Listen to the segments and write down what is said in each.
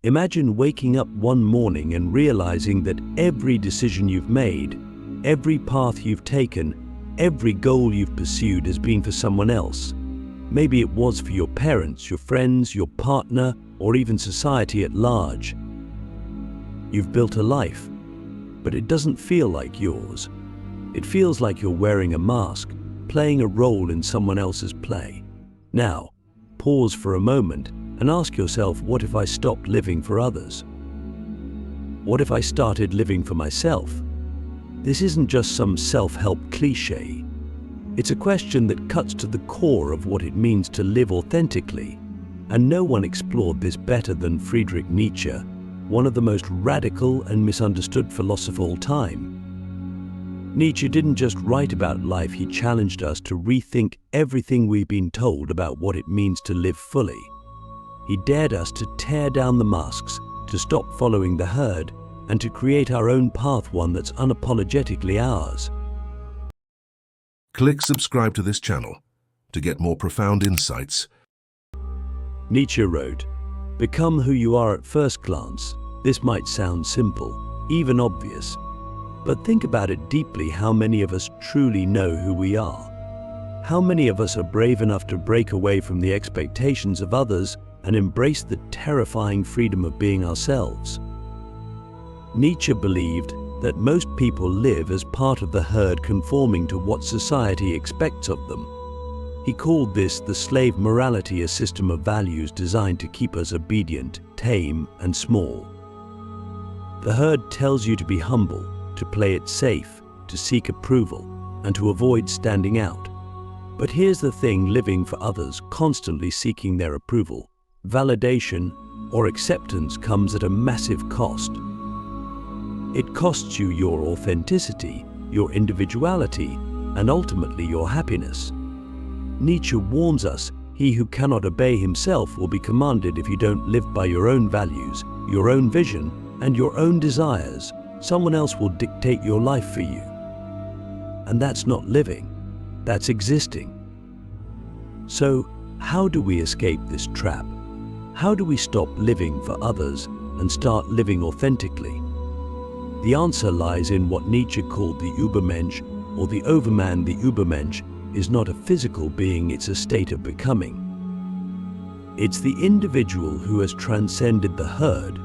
Imagine waking up one morning and realizing that every decision you've made, every path you've taken, every goal you've pursued has been for someone else. Maybe it was for your parents, your friends, your partner, or even society at large. You've built a life, but it doesn't feel like yours. It feels like you're wearing a mask, playing a role in someone else's play. Now, pause for a moment and ask yourself, what if I stopped living for others? What if I started living for myself? This isn't just some self-help cliché. It's a question that cuts to the core of what it means to live authentically. And no one explored this better than Friedrich Nietzsche, one of the most radical and misunderstood philosophers of all time. Nietzsche didn't just write about life, he challenged us to rethink everything we've been told about what it means to live fully. He dared us to tear down the masks, to stop following the herd, and to create our own path, one that's unapologetically ours. Click subscribe to this channel to get more profound insights. Nietzsche wrote, "Become who you are at first glance." This might sound simple, even obvious, but think about it deeply. How many of us truly know who we are? How many of us are brave enough to break away from the expectations of others and embrace the terrifying freedom of being ourselves? Nietzsche believed that most people live as part of the herd, conforming to what society expects of them. He called this the slave morality, a system of values designed to keep us obedient, tame, and small. The herd tells you to be humble, to play it safe, to seek approval, and to avoid standing out. But here's the thing: living for others, constantly seeking their approval, validation, or acceptance comes at a massive cost. It costs you your authenticity, your individuality, and ultimately your happiness. Nietzsche warns us, he who cannot obey himself will be commanded. If you don't live by your own values, your own vision, and your own desires, someone else will dictate your life for you. And that's not living, that's existing. So, how do we escape this trap? How do we stop living for others and start living authentically? The answer lies in what Nietzsche called the Übermensch, or the overman. The Übermensch is not a physical being, it's a state of becoming. It's the individual who has transcended the herd,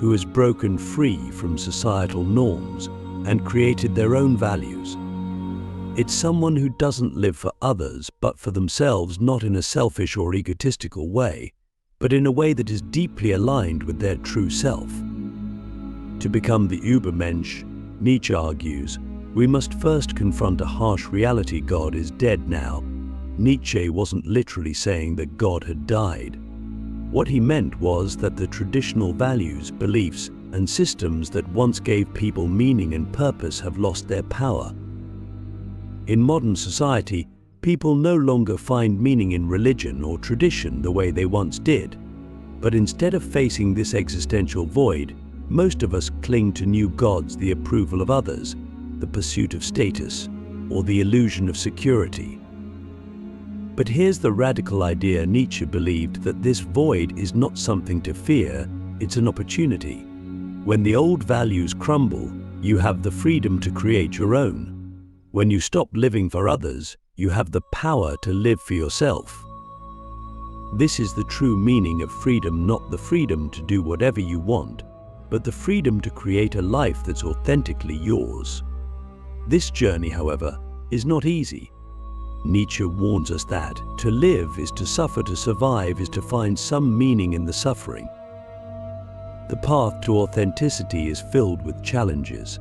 who has broken free from societal norms and created their own values. It's someone who doesn't live for others but for themselves, not in a selfish or egotistical way, but in a way that is deeply aligned with their true self. To become the Übermensch, Nietzsche argues, we must first confront a harsh reality: God is dead now. Nietzsche wasn't literally saying that God had died. What he meant was that the traditional values, beliefs, and systems that once gave people meaning and purpose have lost their power. In modern society, people no longer find meaning in religion or tradition the way they once did. But instead of facing this existential void, most of us cling to new gods: the approval of others, the pursuit of status, or the illusion of security. But here's the radical idea: Nietzsche believed that this void is not something to fear, it's an opportunity. When the old values crumble, you have the freedom to create your own. When you stop living for others, you have the power to live for yourself. This is the true meaning of freedom: not the freedom to do whatever you want, but the freedom to create a life that's authentically yours. This journey, however, is not easy. Nietzsche warns us that to live is to suffer, to survive is to find some meaning in the suffering. The path to authenticity is filled with challenges.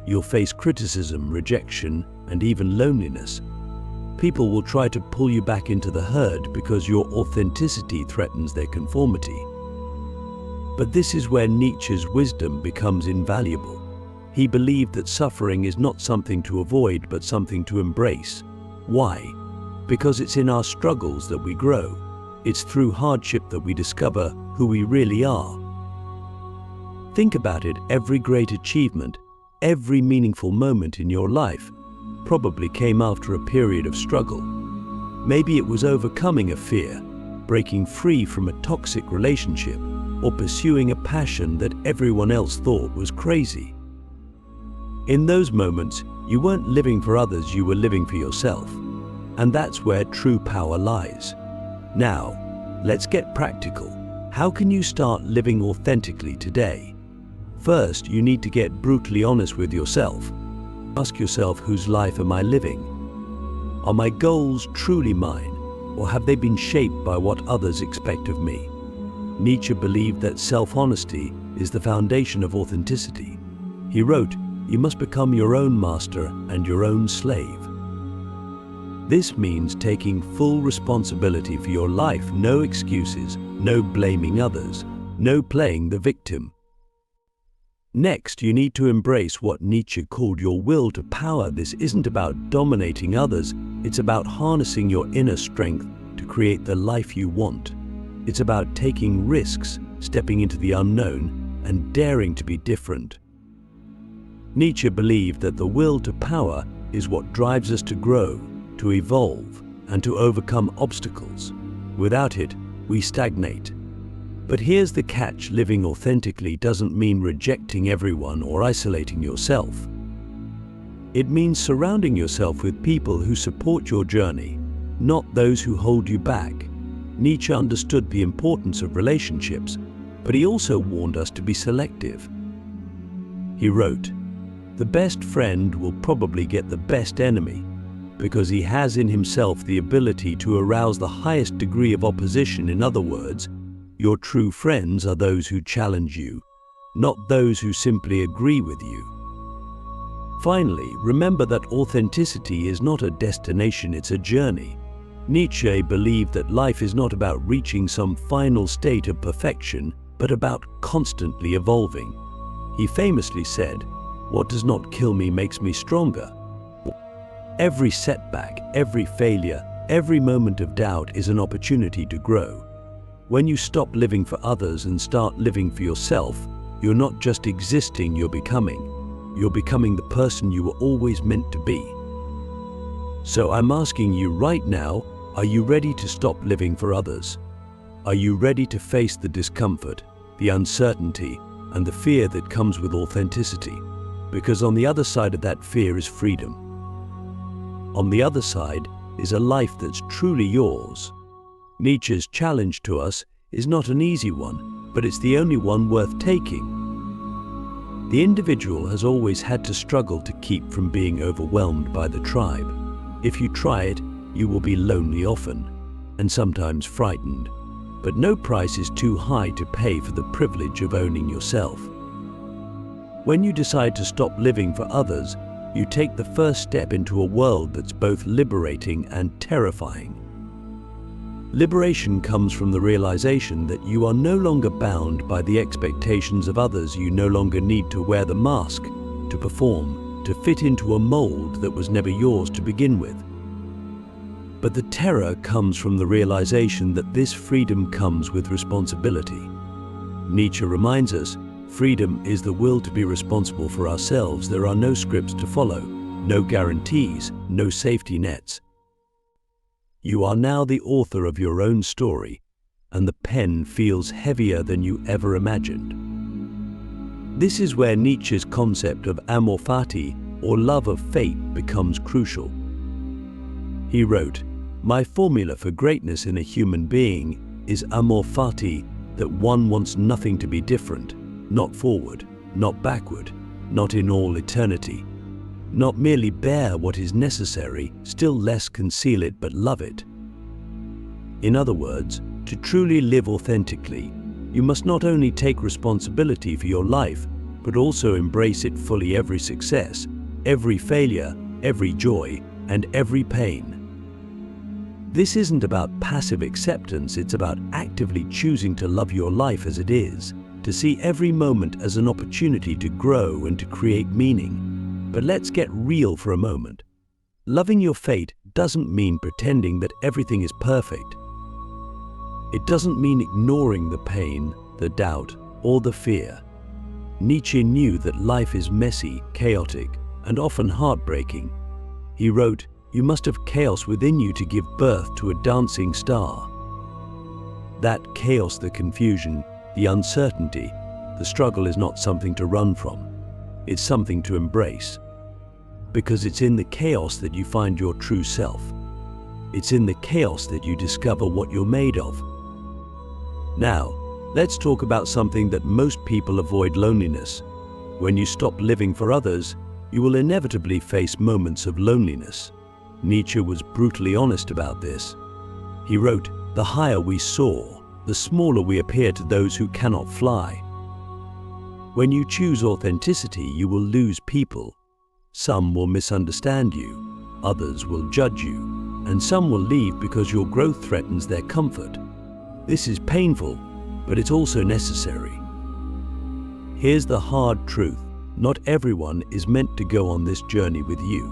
You'll face criticism, rejection, and even loneliness. People will try to pull you back into the herd because your authenticity threatens their conformity. But this is where Nietzsche's wisdom becomes invaluable. He believed that suffering is not something to avoid, but something to embrace. Why? Because it's in our struggles that we grow. It's through hardship that we discover who we really are. Think about it: every great achievement, every meaningful moment in your life probably came after a period of struggle. Maybe it was overcoming a fear, breaking free from a toxic relationship, or pursuing a passion that everyone else thought was crazy. In those moments, you weren't living for others, you were living for yourself. And that's where true power lies. Now, let's get practical. How can you start living authentically today? First, you need to get brutally honest with yourself. Ask yourself, whose life am I living? Are my goals truly mine, or have they been shaped by what others expect of me? Nietzsche believed that self-honesty is the foundation of authenticity. He wrote, "You must become your own master and your own slave." This means taking full responsibility for your life, no excuses, no blaming others, no playing the victim. Next, you need to embrace what Nietzsche called your will to power. This isn't about dominating others, it's about harnessing your inner strength to create the life you want. It's about taking risks, stepping into the unknown, and daring to be different. Nietzsche believed that the will to power is what drives us to grow, to evolve, and to overcome obstacles. Without it, we stagnate. But here's the catch: living authentically doesn't mean rejecting everyone or isolating yourself. It means surrounding yourself with people who support your journey, not those who hold you back. Nietzsche understood the importance of relationships, but he also warned us to be selective. He wrote, "The best friend will probably get the best enemy, because he has in himself the ability to arouse the highest degree of opposition." In other words, your true friends are those who challenge you, not those who simply agree with you. Finally, remember that authenticity is not a destination, it's a journey. Nietzsche believed that life is not about reaching some final state of perfection, but about constantly evolving. He famously said, "What does not kill me makes me stronger." Every setback, every failure, every moment of doubt is an opportunity to grow. When you stop living for others and start living for yourself, you're not just existing, you're becoming. You're becoming the person you were always meant to be. So I'm asking you right now, are you ready to stop living for others? Are you ready to face the discomfort, the uncertainty, and the fear that comes with authenticity? Because on the other side of that fear is freedom. On the other side is a life that's truly yours. Nietzsche's challenge to us is not an easy one, but it's the only one worth taking. The individual has always had to struggle to keep from being overwhelmed by the tribe. If you try it, you will be lonely often, and sometimes frightened. But no price is too high to pay for the privilege of owning yourself. When you decide to stop living for others, you take the first step into a world that's both liberating and terrifying. Liberation comes from the realization that you are no longer bound by the expectations of others. You no longer need to wear the mask, to perform, to fit into a mold that was never yours to begin with. But the terror comes from the realization that this freedom comes with responsibility. Nietzsche reminds us, freedom is the will to be responsible for ourselves. There are no scripts to follow, no guarantees, no safety nets. You are now the author of your own story, and the pen feels heavier than you ever imagined. This is where Nietzsche's concept of amor fati, or love of fate, becomes crucial. He wrote, "My formula for greatness in a human being is amor fati, that one wants nothing to be different, not forward, not backward, not in all eternity. Not merely bear what is necessary, still less conceal it, but love it." In other words, to truly live authentically, you must not only take responsibility for your life, but also embrace it fully. Every success, every failure, every joy, and every pain. This isn't about passive acceptance, it's about actively choosing to love your life as it is, to see every moment as an opportunity to grow and to create meaning. But let's get real for a moment. Loving your fate doesn't mean pretending that everything is perfect. It doesn't mean ignoring the pain, the doubt, or the fear. Nietzsche knew that life is messy, chaotic, and often heartbreaking. He wrote, "You must have chaos within you to give birth to a dancing star." That chaos, the confusion, the uncertainty, the struggle is not something to run from. It's something to embrace. Because it's in the chaos that you find your true self. It's in the chaos that you discover what you're made of. Now, let's talk about something that most people avoid: loneliness. When you stop living for others, you will inevitably face moments of loneliness. Nietzsche was brutally honest about this. He wrote, "The higher we soar, the smaller we appear to those who cannot fly." When you choose authenticity, you will lose people. Some will misunderstand you, others will judge you, and some will leave because your growth threatens their comfort. This is painful, but it's also necessary. Here's the hard truth: not everyone is meant to go on this journey with you.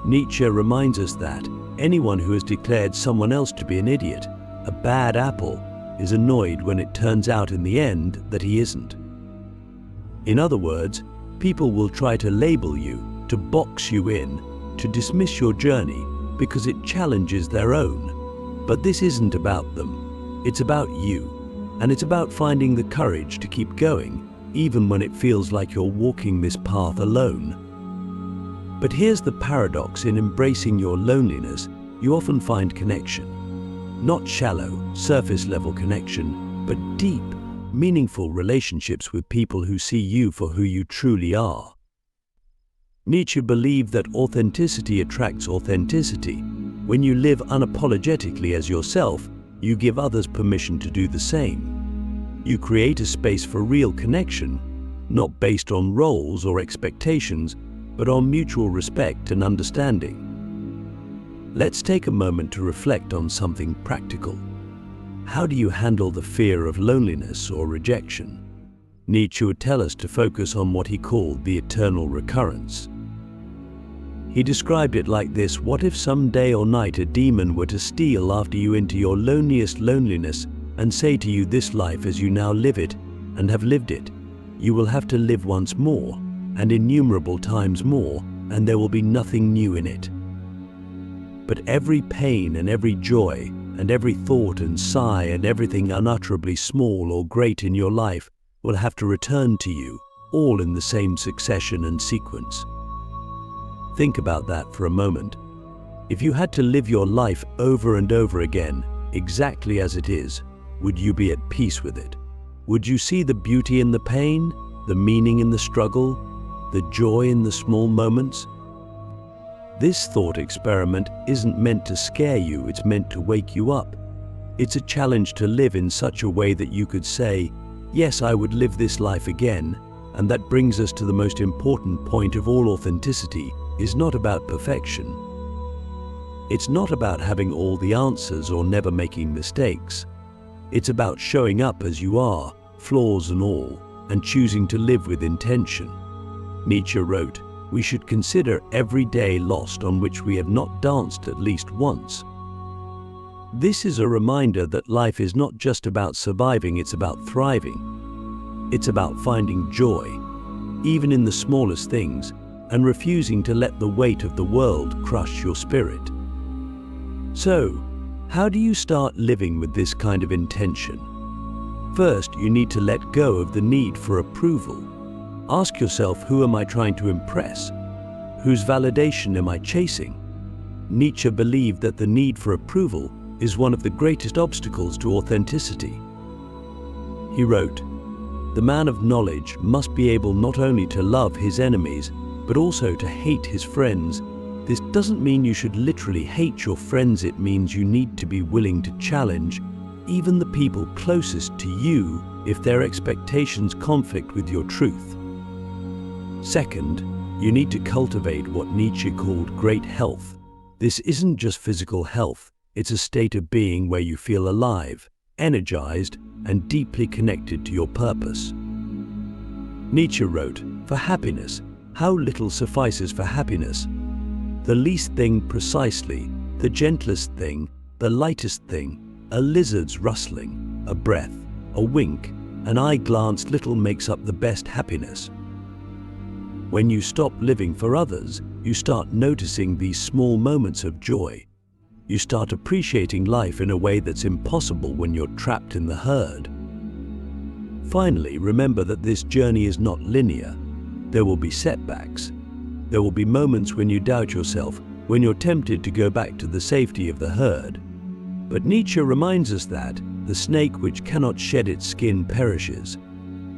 Nietzsche reminds us that anyone who has declared someone else to be an idiot, a bad apple, is annoyed when it turns out in the end that he isn't. In other words, people will try to label you, to box you in, to dismiss your journey because it challenges their own. But this isn't about them. It's about you. And it's about finding the courage to keep going, even when it feels like you're walking this path alone. But here's the paradox: in embracing your loneliness, you often find connection. Not shallow, surface-level connection, but deep, meaningful relationships with people who see you for who you truly are. Nietzsche believed that authenticity attracts authenticity. When you live unapologetically as yourself, you give others permission to do the same. You create a space for real connection, not based on roles or expectations, but on mutual respect and understanding. Let's take a moment to reflect on something practical. How do you handle the fear of loneliness or rejection? Nietzsche would tell us to focus on what he called the eternal recurrence. He described it like this: what if some day or night a demon were to steal after you into your loneliest loneliness and say to you, "This life as you now live it and have lived it, you will have to live once more, and innumerable times more, and there will be nothing new in it. But every pain and every joy and every thought and sigh and everything unutterably small or great in your life will have to return to you, all in the same succession and sequence." Think about that for a moment. If you had to live your life over and over again, exactly as it is, would you be at peace with it? Would you see the beauty in the pain, the meaning in the struggle, the joy in the small moments? This thought experiment isn't meant to scare you, it's meant to wake you up. It's a challenge to live in such a way that you could say, "Yes, I would live this life again." And that brings us to the most important point of all: authenticity is not about perfection. It's not about having all the answers or never making mistakes. It's about showing up as you are, flaws and all, and choosing to live with intention. Nietzsche wrote, "We should consider every day lost on which we have not danced at least once." This is a reminder that life is not just about surviving, it's about thriving. It's about finding joy, even in the smallest things, and refusing to let the weight of the world crush your spirit. So, how do you start living with this kind of intention? First, you need to let go of the need for approval. Ask yourself, who am I trying to impress? Whose validation am I chasing? Nietzsche believed that the need for approval is one of the greatest obstacles to authenticity. He wrote, "The man of knowledge must be able not only to love his enemies, but also to hate his friends. This doesn't mean you should literally hate your friends, it means you need to be willing to challenge even the people closest to you if their expectations conflict with your truth." Second, you need to cultivate what Nietzsche called great health. This isn't just physical health, it's a state of being where you feel alive, energized, and deeply connected to your purpose. Nietzsche wrote, "For happiness, how little suffices for happiness? The least thing precisely, the gentlest thing, the lightest thing, a lizard's rustling, a breath, a wink, an eye glance, little makes up the best happiness." When you stop living for others, you start noticing these small moments of joy. You start appreciating life in a way that's impossible when you're trapped in the herd. Finally, remember that this journey is not linear. There will be setbacks. There will be moments when you doubt yourself, when you're tempted to go back to the safety of the herd. But Nietzsche reminds us that the snake which cannot shed its skin perishes.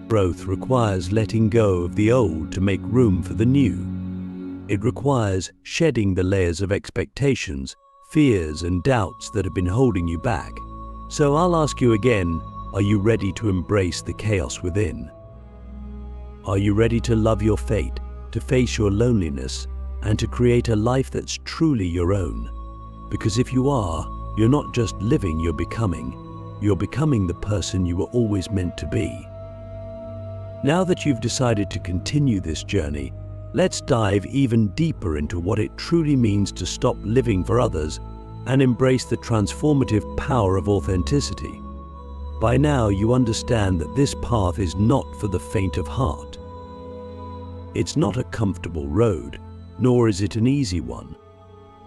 Growth requires letting go of the old to make room for the new. It requires shedding the layers of expectations, fears, and doubts that have been holding you back. So I'll ask you again, are you ready to embrace the chaos within? Are you ready to love your fate, to face your loneliness, and to create a life that's truly your own? Because if you are, you're not just living, you're becoming. You're becoming the person you were always meant to be. Now that you've decided to continue this journey, let's dive even deeper into what it truly means to stop living for others and embrace the transformative power of authenticity. By now, you understand that this path is not for the faint of heart. It's not a comfortable road, nor is it an easy one.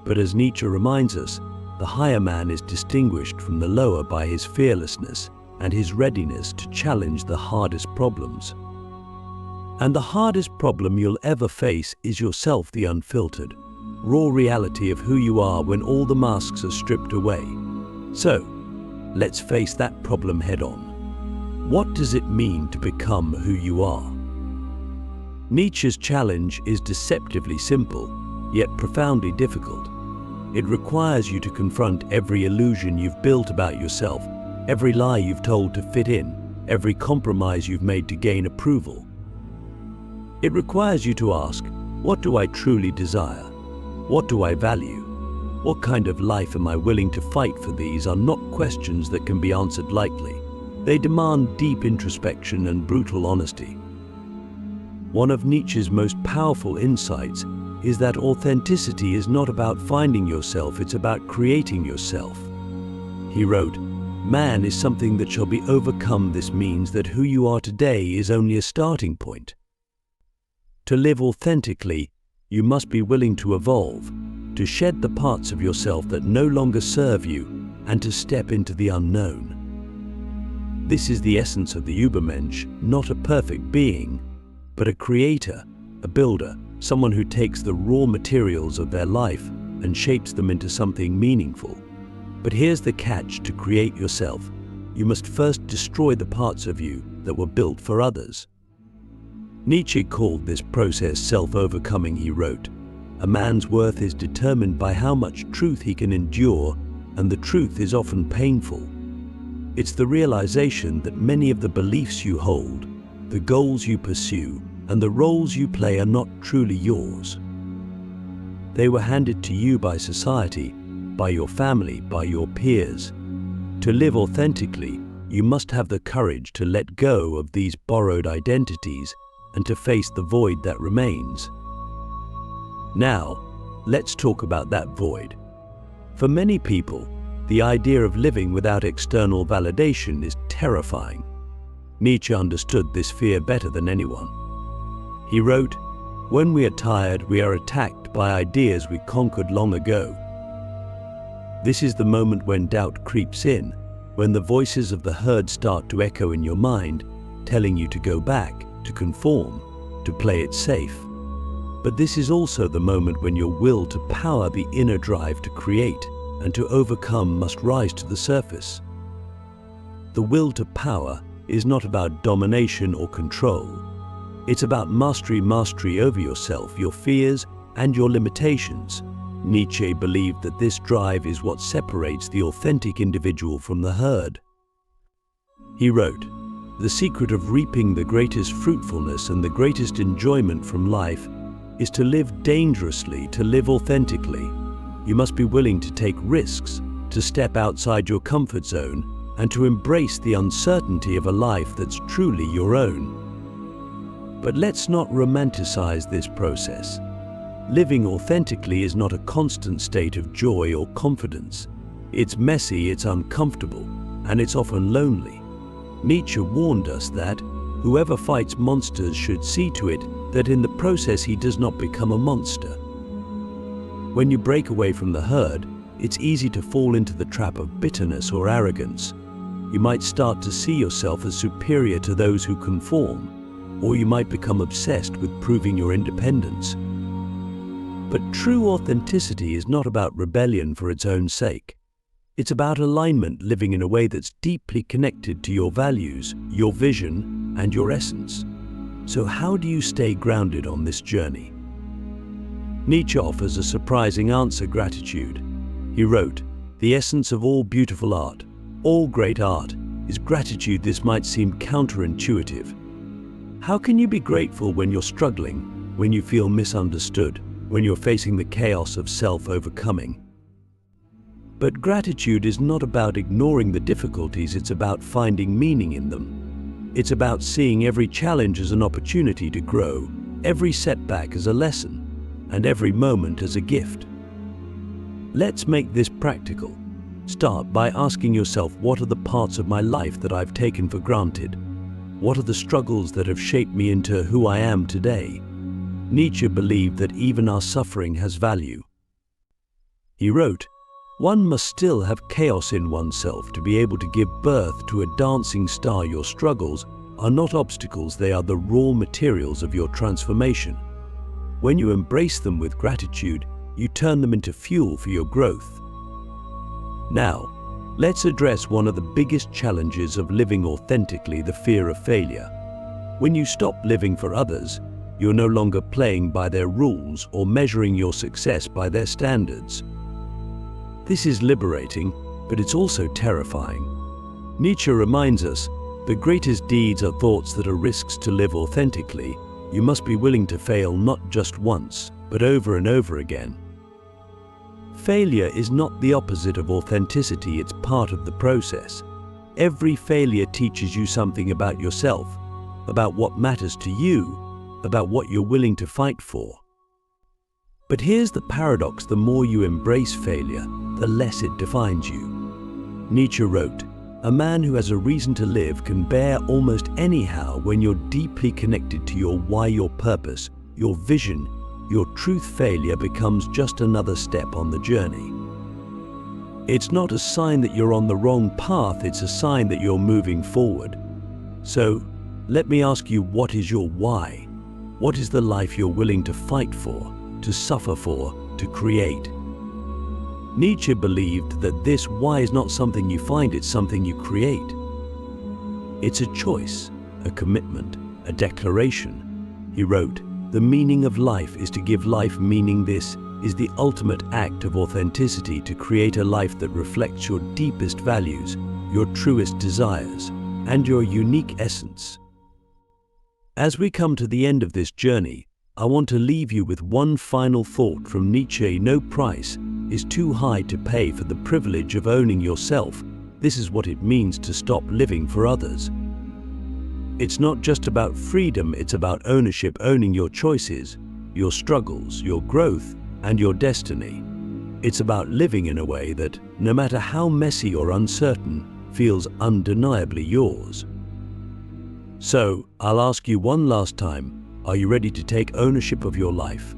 But as Nietzsche reminds us, the higher man is distinguished from the lower by his fearlessness and his readiness to challenge the hardest problems. And the hardest problem you'll ever face is yourself, the unfiltered, raw reality of who you are when all the masks are stripped away. So, let's face that problem head on. What does it mean to become who you are? Nietzsche's challenge is deceptively simple, yet profoundly difficult. It requires you to confront every illusion you've built about yourself, every lie you've told to fit in, every compromise you've made to gain approval. It requires you to ask, what do I truly desire? What do I value? What kind of life am I willing to fight for? These are not questions that can be answered lightly. They demand deep introspection and brutal honesty. One of Nietzsche's most powerful insights is that authenticity is not about finding yourself, it's about creating yourself. He wrote, "Man is something that shall be overcome. This means that who you are today is only a starting point." To live authentically, you must be willing to evolve, to shed the parts of yourself that no longer serve you, and to step into the unknown. This is the essence of the Übermensch, not a perfect being, but a creator, a builder, someone who takes the raw materials of their life and shapes them into something meaningful. But here's the catch: to create yourself, you must first destroy the parts of you that were built for others. Nietzsche called this process self-overcoming. He wrote, "A man's worth is determined by how much truth he can endure, and the truth is often painful." It's the realization that many of the beliefs you hold, the goals you pursue, and the roles you play are not truly yours. They were handed to you by society, by your family, by your peers. To live authentically, you must have the courage to let go of these borrowed identities and to face the void that remains. Now, let's talk about that void. For many people, the idea of living without external validation is terrifying. Nietzsche understood this fear better than anyone. He wrote, "When we are tired, we are attacked by ideas we conquered long ago." This is the moment when doubt creeps in, when the voices of the herd start to echo in your mind, telling you to go back, to conform, to play it safe. But this is also the moment when your will to power, the inner drive to create and to overcome, must rise to the surface. The will to power is not about domination or control. It's about mastery over yourself, your fears, and your limitations. Nietzsche believed that this drive is what separates the authentic individual from the herd. He wrote, "The secret of reaping the greatest fruitfulness and the greatest enjoyment from life is to live dangerously, to live authentically. You must be willing to take risks, to step outside your comfort zone, and to embrace the uncertainty of a life that's truly your own." But let's not romanticize this process. Living authentically is not a constant state of joy or confidence. It's messy, it's uncomfortable, and it's often lonely. Nietzsche warned us that whoever fights monsters should see to it that in the process he does not become a monster. When you break away from the herd, it's easy to fall into the trap of bitterness or arrogance. You might start to see yourself as superior to those who conform, or you might become obsessed with proving your independence. But true authenticity is not about rebellion for its own sake. It's about alignment, living in a way that's deeply connected to your values, your vision, and your essence. So how do you stay grounded on this journey? Nietzsche offers a surprising answer: gratitude. He wrote, "The essence of all beautiful art, all great art, is gratitude." This might seem counterintuitive. How can you be grateful when you're struggling, when you feel misunderstood, when you're facing the chaos of self-overcoming? But gratitude is not about ignoring the difficulties, it's about finding meaning in them. It's about seeing every challenge as an opportunity to grow, every setback as a lesson, and every moment as a gift. Let's make this practical. Start by asking yourself, what are the parts of my life that I've taken for granted? What are the struggles that have shaped me into who I am today? Nietzsche believed that even our suffering has value. He wrote, "One must still have chaos in oneself to be able to give birth to a dancing star." Your struggles are not obstacles, they are the raw materials of your transformation. When you embrace them with gratitude, you turn them into fuel for your growth. Now, let's address one of the biggest challenges of living authentically: the fear of failure. When you stop living for others, you're no longer playing by their rules or measuring your success by their standards. This is liberating, but it's also terrifying. Nietzsche reminds us, the greatest deeds are thoughts that are risks. To live authentically, you must be willing to fail not just once, but over and over again. Failure is not the opposite of authenticity, it's part of the process. Every failure teaches you something about yourself, about what matters to you, about what you're willing to fight for. But here's the paradox: the more you embrace failure, the less it defines you. Nietzsche wrote, "A man who has a reason to live can bear almost anyhow when you're deeply connected to your why, your purpose, your vision, your truth. Failure becomes just another step on the journey. It's not a sign that you're on the wrong path, it's a sign that you're moving forward." So, let me ask you, what is your why? What is the life you're willing to fight for, to suffer for, to create? Nietzsche believed that this why is not something you find, it's something you create. It's a choice, a commitment, a declaration. He wrote, "The meaning of life is to give life meaning." This is the ultimate act of authenticity: to create a life that reflects your deepest values, your truest desires, and your unique essence. As we come to the end of this journey, I want to leave you with one final thought from Nietzsche: no price is too high to pay for the privilege of owning yourself. This is what it means to stop living for others. It's not just about freedom, it's about ownership, owning your choices, your struggles, your growth, and your destiny. It's about living in a way that, no matter how messy or uncertain, feels undeniably yours. So, I'll ask you one last time, are you ready to take ownership of your life?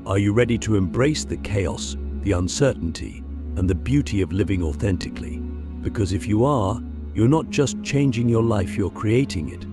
Are you ready to embrace the chaos, the uncertainty, and the beauty of living authentically? Because if you are, you're not just changing your life, you're creating it.